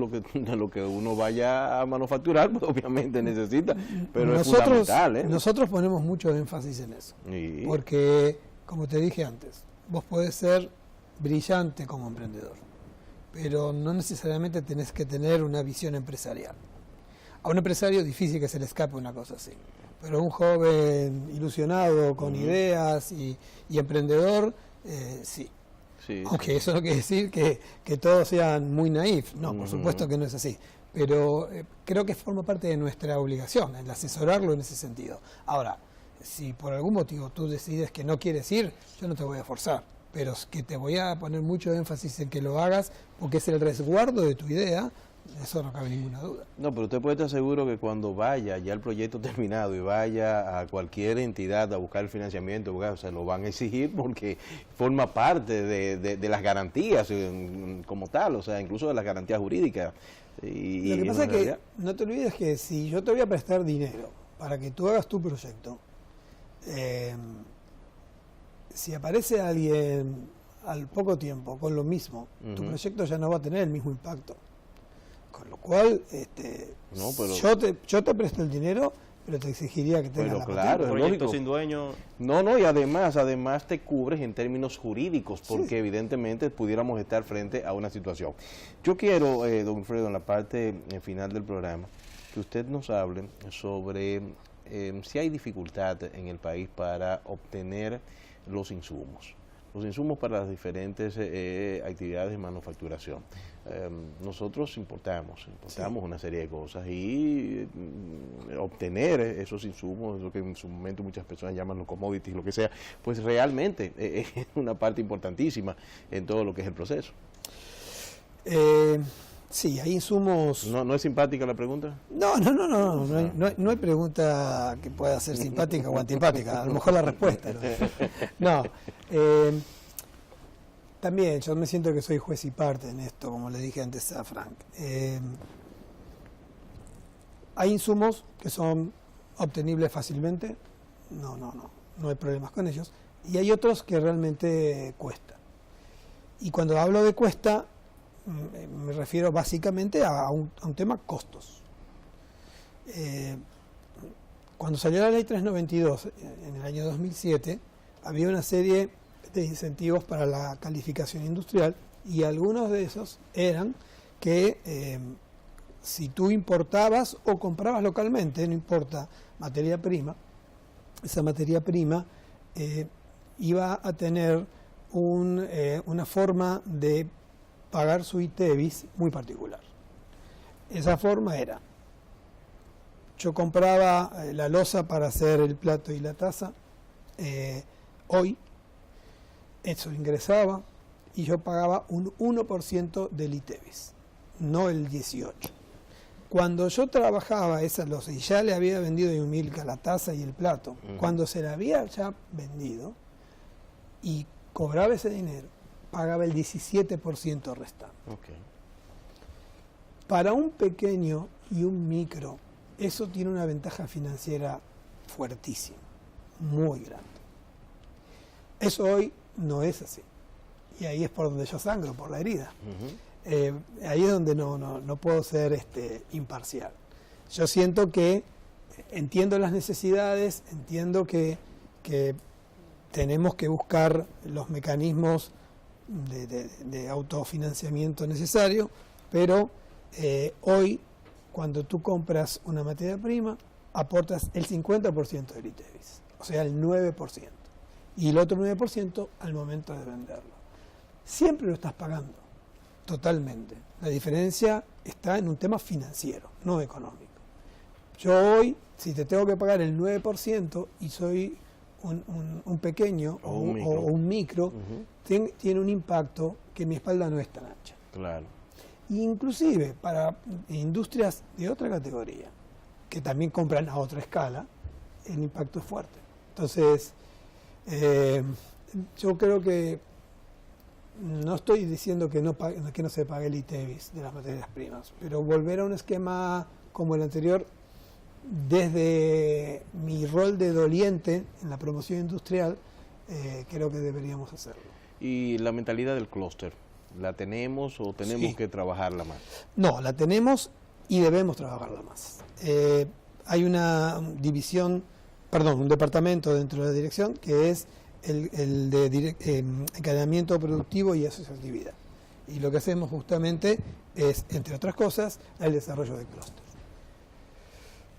lo que uno vaya a manufacturar, pues obviamente necesita, pero es fundamental, ¿eh? Nosotros ponemos mucho énfasis en eso, Sí. porque, como te dije antes, vos podés ser brillante como emprendedor, pero no necesariamente tenés que tener una visión empresarial. A un empresario es difícil que se le escape una cosa así, pero a un joven ilusionado, con ideas y emprendedor, sí. Sí, Aunque eso no quiere decir que todos sean muy naif, no, por supuesto que no es así, pero creo que forma parte de nuestra obligación, el asesorarlo en ese sentido. Ahora, si por algún motivo tú decides que no quieres ir, yo no te voy a forzar, pero que te voy a poner mucho énfasis en que lo hagas porque es el resguardo de tu idea, eso no cabe ninguna duda. No, pero usted puede estar seguro que cuando vaya ya el proyecto terminado y vaya a cualquier entidad a buscar el financiamiento, se lo van a exigir porque forma parte de las garantías como tal, o sea, incluso de las garantías jurídicas. Y Lo que pasa es que realidad, no te olvides que si yo te voy a prestar dinero para que tú hagas tu proyecto, si aparece alguien al poco tiempo con lo mismo, tu proyecto ya no va a tener el mismo impacto. Con lo cual, No, pero- yo te presto el dinero, pero te exigiría que tengas Pero la claro, patente. es Proyecto lógico. sin dueño. No, y además te cubres en términos jurídicos, porque evidentemente pudiéramos estar frente a una situación. Yo quiero, don Fredo, en la parte final del programa, que usted nos hable sobre si hay dificultad en el país para obtener los insumos para las diferentes actividades de manufacturación. Nosotros importamos una serie de cosas y obtener esos insumos, lo que en su momento muchas personas llaman los commodities, lo que sea, pues realmente es una parte importantísima en todo lo que es el proceso. Sí, hay insumos... ¿No es simpática la pregunta? No hay pregunta que pueda ser simpática o antipática, a lo mejor la respuesta. No, también yo me siento que soy juez y parte en esto, como le dije antes a Frank. Hay insumos que son obtenibles fácilmente, no hay problemas con ellos, y hay otros que realmente cuesta. Y cuando hablo de cuesta, me refiero básicamente a un tema costos. Cuando salió la ley 392 en el año 2007, había una serie de incentivos para la calificación industrial y algunos de esos eran que si tú importabas o comprabas localmente, no importa, materia prima, esa materia prima iba a tener una forma de pagar su ITEVIS muy particular. Esa forma era: yo compraba la loza para hacer el plato y la taza, hoy eso ingresaba, y yo pagaba un 1% del ITEVIS, no el 18%. Cuando yo trabajaba esa loza y ya le había vendido a Yumilca la taza y el plato, cuando se la había ya vendido y cobraba ese dinero, pagaba el 17% restante. Okay. Para un pequeño y un micro, eso tiene una ventaja financiera fuertísima, muy grande. Eso hoy no es así. Y ahí es por donde yo sangro, por la herida. Ahí es donde no puedo ser imparcial. Yo siento que entiendo las necesidades, entiendo que tenemos que buscar los mecanismos de autofinanciamiento necesarios, pero hoy, cuando tú compras una materia prima, aportas el 50% del ITEVIS, o sea, el 9%, y el otro 9% al momento de venderlo. Siempre lo estás pagando, totalmente. La diferencia está en un tema financiero, no económico. Yo hoy, si te tengo que pagar el 9% y soy un pequeño o un micro, tiene un impacto que mi espalda no es tan ancha. Claro. Inclusive para industrias de otra categoría, que también compran a otra escala, el impacto es fuerte. Entonces, yo creo que no estoy diciendo que no se pague el ITEVIS de las materias primas, pero volver a un esquema como el anterior, desde mi rol de doliente en la promoción industrial, creo que deberíamos hacerlo. ¿Y la mentalidad del clúster? ¿La tenemos o tenemos que trabajarla más? No, la tenemos y debemos trabajarla más. Hay una un departamento dentro de la dirección que es el de encadenamiento productivo y asociatividad. Y lo que hacemos justamente es, entre otras cosas, el desarrollo de clústeres.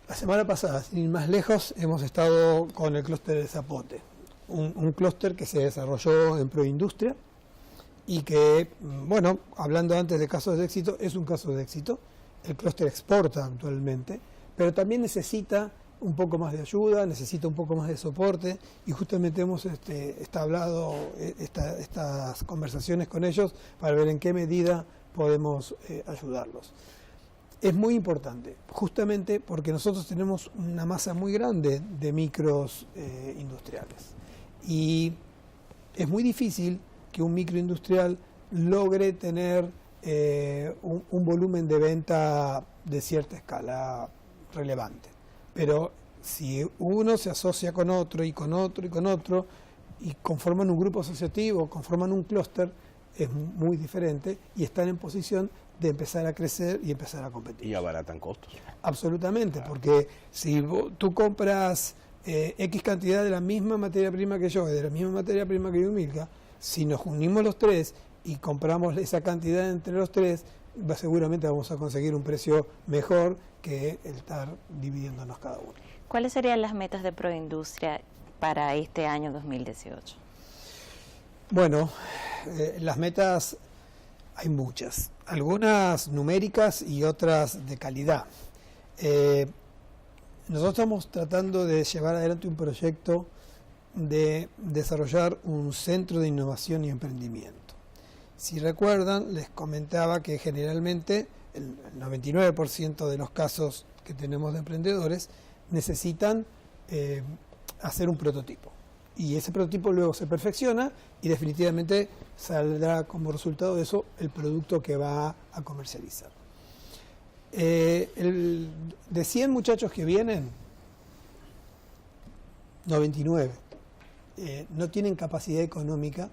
La semana pasada, sin ir más lejos, hemos estado con el clúster de Zapote, un clúster que se desarrolló en Proindustria y que, bueno, hablando antes de casos de éxito, es un caso de éxito. El clúster exporta actualmente, pero también necesita un poco más de ayuda, necesita un poco más de soporte, y justamente hemos establecido estas conversaciones con ellos para ver en qué medida podemos ayudarlos. Es muy importante, justamente porque nosotros tenemos una masa muy grande de micros industriales, y es muy difícil que un microindustrial logre tener un volumen de venta de cierta escala relevante. Pero si uno se asocia con otro y con otro y con otro y conforman un grupo asociativo, conforman un clúster, es muy diferente y están en posición de empezar a crecer y empezar a competir. Y abaratan costos. Absolutamente, claro. Porque si tú compras X cantidad de la misma materia prima que yo, de la misma materia prima que Yumilca, si nos unimos los tres y compramos esa cantidad entre los tres, seguramente vamos a conseguir un precio mejor que el estar dividiéndonos cada uno. ¿Cuáles serían las metas de Proindustria para este año 2018? Bueno, las metas hay muchas, algunas numéricas y otras de calidad. Nosotros estamos tratando de llevar adelante un proyecto de desarrollar un centro de innovación y emprendimiento. Si recuerdan, les comentaba que generalmente el 99% de los casos que tenemos de emprendedores necesitan hacer un prototipo. Y ese prototipo luego se perfecciona y definitivamente saldrá como resultado de eso el producto que va a comercializar. De 100 muchachos que vienen, 99 no tienen capacidad económica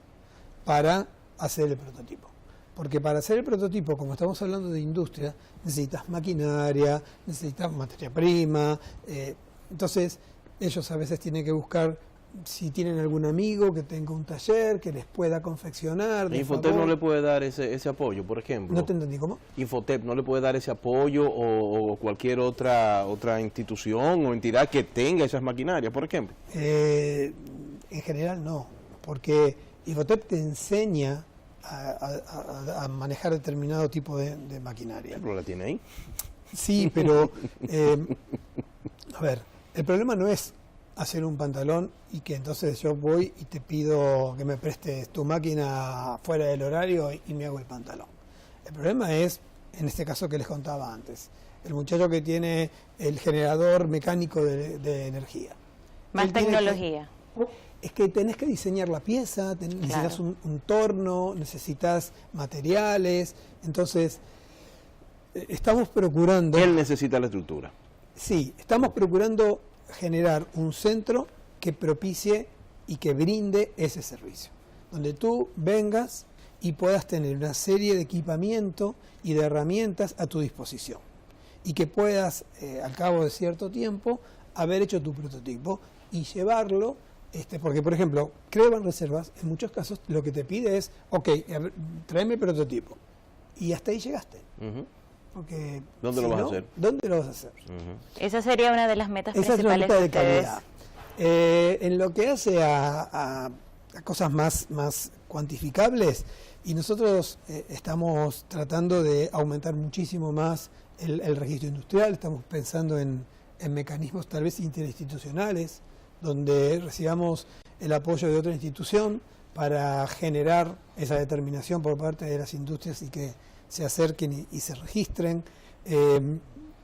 para hacer el prototipo. Porque para hacer el prototipo, como estamos hablando de industria, necesitas maquinaria, necesitas materia prima. Entonces, ellos a veces tienen que buscar si tienen algún amigo que tenga un taller, que les pueda confeccionar. Infotep no le puede dar ese apoyo, por ejemplo. No te entendí, ¿cómo? Infotep no le puede dar ese apoyo o cualquier otra institución o entidad que tenga esas maquinarias, por ejemplo. En general no, porque Infotep te enseña a manejar determinado tipo de maquinaria. ¿Pero la tiene ahí? Sí, pero a ver, el problema no es hacer un pantalón y que entonces yo voy y te pido que me prestes tu máquina fuera del horario y me hago el pantalón. El problema es, en este caso que les contaba antes, el muchacho que tiene el generador mecánico de energía. Más tecnología. Es que tenés que diseñar la pieza, necesitas un torno, necesitas materiales, entonces estamos procurando... Él necesita la estructura. Sí, estamos procurando generar un centro que propicie y que brinde ese servicio, donde tú vengas y puedas tener una serie de equipamiento y de herramientas a tu disposición y que puedas, al cabo de cierto tiempo, haber hecho tu prototipo y llevarlo, porque por ejemplo, Creo Banreservas, en muchos casos lo que te pide es, ok, tráeme el prototipo, y hasta ahí llegaste. Porque ¿Dónde lo vas a hacer? ¿Dónde lo vas a hacer? Esa sería una de las metas Esa principales es la de meta de ustedes. calidad. En lo que hace a cosas más cuantificables, y nosotros estamos tratando de aumentar muchísimo más el registro industrial, estamos pensando en mecanismos tal vez interinstitucionales, donde recibamos el apoyo de otra institución para generar esa determinación por parte de las industrias y que se acerquen y se registren.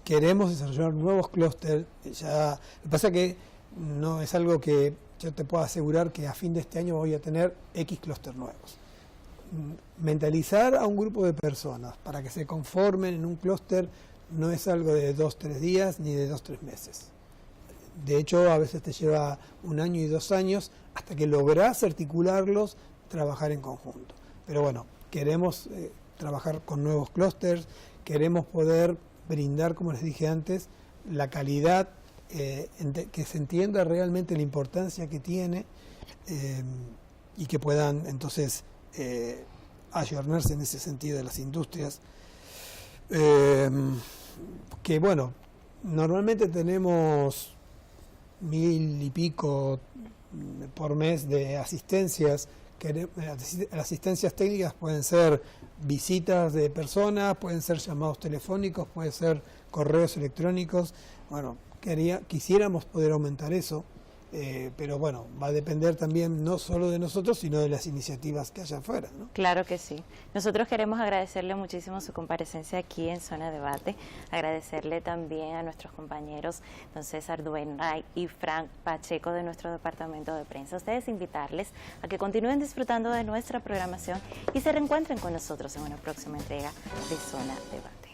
Queremos desarrollar nuevos clústeres. Lo que pasa es que no es algo que yo te puedo asegurar que a fin de este año voy a tener X clústeres nuevos. Mentalizar a un grupo de personas para que se conformen en un clúster no es algo de 2-3 días ni de 2-3 meses. De hecho, a veces te lleva 1 año y 2 años hasta que lográs articularlos, trabajar en conjunto. Pero bueno, queremos trabajar con nuevos clústeres, queremos poder brindar, como les dije antes, la calidad, que se entienda realmente la importancia que tiene y que puedan entonces ayornarse en ese sentido de las industrias. Que bueno, normalmente tenemos 1000 y pico por mes de asistencias. Las asistencias técnicas pueden ser visitas de personas, pueden ser llamados telefónicos, pueden ser correos electrónicos. Bueno, quisiéramos poder aumentar eso, pero bueno, va a depender también no solo de nosotros, sino de las iniciativas que haya afuera, ¿no? Claro que sí. Nosotros queremos agradecerle muchísimo su comparecencia aquí en Zona Debate, agradecerle también a nuestros compañeros don César Duenray y Frank Pacheco de nuestro departamento de prensa. Ustedes invitarles a que continúen disfrutando de nuestra programación y se reencuentren con nosotros en una próxima entrega de Zona Debate.